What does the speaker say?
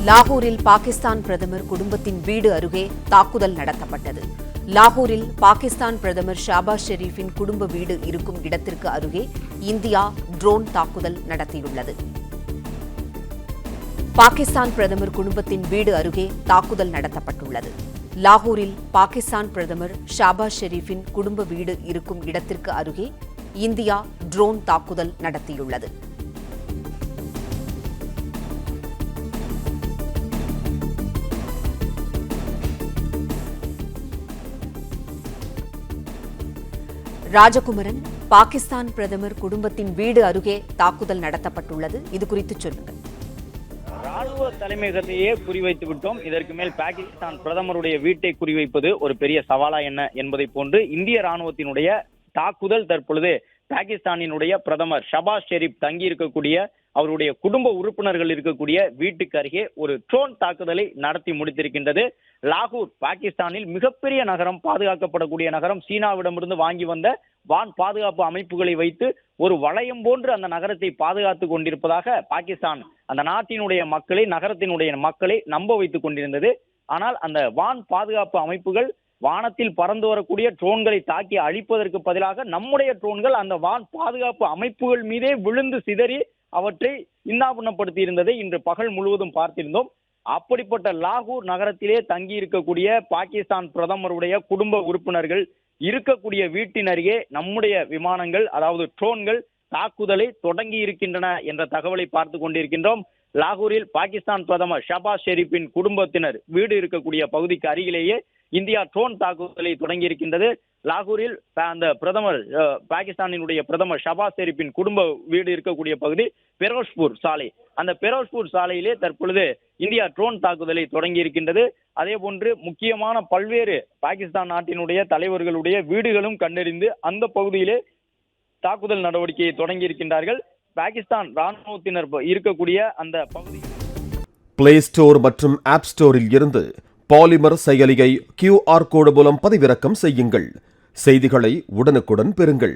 லாகூரில் பாகிஸ்தான் பிரதமர் குடும்பத்தின் வீடு அருகே தாக்குதல் நடத்தப்பட்டது. லாகூரில் பாகிஸ்தான் பிரதமர் ஷாபாஸ் ஷெரீஃபின் குடும்ப வீடு இருக்கும் இடத்திற்கு அருகே இந்தியா ட்ரோன் தாக்குதல் நடத்தியுள்ளது. பாகிஸ்தான் பிரதமர் குடும்பத்தின் வீடு அருகே தாக்குதல் நடத்தப்பட்டுள்ளது. லாகூரில் பாகிஸ்தான் பிரதமர் ஷாபாஸ் ஷெரீஃபின் குடும்ப வீடு இருக்கும் இடத்திற்கு அருகே இந்தியா ட்ரோன் தாக்குதல் நடத்தியுள்ளது. ராஜகுமரன், பாகிஸ்தான் பிரதமர் குடும்பத்தின் வீடு அருகே தாக்குதல் நடத்தப்பட்டுள்ளது. இது குறித்து சொல்லுங்கள். ராணுவ தலைமையகத்தையே குறிவைத்து விட்டோம். இதற்கு மேல் பாகிஸ்தான் பிரதமருடைய வீட்டை குறிவைப்பது ஒரு பெரிய சவாலா என்ன என்பதை போன்று இந்திய ராணுவத்தினுடைய தாக்குதல் தற்பொழுது பாகிஸ்தானினுடைய பிரதமர் ஷபாஸ் ஷெரீப் தங்கி இருக்கக்கூடிய அவருடைய குடும்ப உறுப்பினர்கள் இருக்கக்கூடிய வீட்டுக்கு அருகே ஒரு ட்ரோன் தாக்குதலை நடத்தி முடித்திருக்கின்றது. லாகூர் பாகிஸ்தானில் மிகப்பெரிய நகரம், பாதுகாக்கப்படக்கூடிய நகரம். சீனாவிடமிருந்து வாங்கி வந்த வான் பாதுகாப்பு அமைப்புகளை வைத்து ஒரு வளையம் போன்று அந்த நகரத்தை பாதுகாத்துக் கொண்டிருப்பதாக பாகிஸ்தான் அந்த நாட்டினுடைய மக்களை, நகரத்தினுடைய மக்களை நம்ப வைத்துக் கொண்டிருந்தது. ஆனால் அந்த வான் பாதுகாப்பு அமைப்புகள் வானத்தில் பறந்து வரக்கூடிய ட்ரோன்களை தாக்கி அழிப்பதற்கு பதிலாக நம்முடைய ட்ரோன்கள் அந்த வான் பாதுகாப்பு அமைப்புகள் மீதே விழுந்து சிதறி அவற்றை இன்னாபுன்னப்படுத்தி இருந்ததை இன்று பகல் முழுவதும் பார்த்திருந்தோம். அப்படிப்பட்ட லாகூர் நகரத்திலே தங்கி இருக்கக்கூடிய பாகிஸ்தான் பிரதமருடைய குடும்ப உறுப்பினர்கள் இருக்கக்கூடிய வீட்டின் அருகே நம்முடைய விமானங்கள், அதாவது ட்ரோன்கள் தாக்குதலை தொடங்கி இருக்கின்றன என்ற தகவலை பார்த்து கொண்டிருக்கின்றோம். லாகூரில் பாகிஸ்தான் பிரதமர் ஷபாஸ் ஷெரீப்பின் குடும்பத்தினர் வீடு இருக்கக்கூடிய பகுதிக்கு அருகிலேயே இந்தியா ட்ரோன் தாக்குதலை தொடங்கி இருக்கின்றது. லாகூரில் அந்த பிரதமர் பாகிஸ்தானினுடைய பிரதமர் ஷபாஸ் ஷெரீப்பின் குடும்ப வீடு இருக்கக்கூடிய பகுதி பெரோஸ்பூர் சாலை. அந்த பெரோஸ்பூர் சாலையிலே தற்பொழுது இந்தியா ட்ரோன் தாக்குதலை தொடங்கி இருக்கின்றது. அதே போன்று முக்கியமான பல்வேறு பாகிஸ்தான் நாட்டினுடைய தலைவர்களுடைய வீடுகளும் கண்டறிந்து அந்த பகுதியிலே தாக்குதல் நடவடிக்கையை தொடங்கி இருக்கின்றார்கள். பாகிஸ்தான் ராணுவத்தினர் இருக்கக்கூடிய அந்த பகுதி பிளே ஸ்டோர் மற்றும் ஆப் ஸ்டோரில் இருந்து பாலிமர் செயலியை QR கோடு மூலம் பதிவிறக்கம் செய்யுங்கள். செய்திகளை உடனுக்குடன் பெறுங்கள்.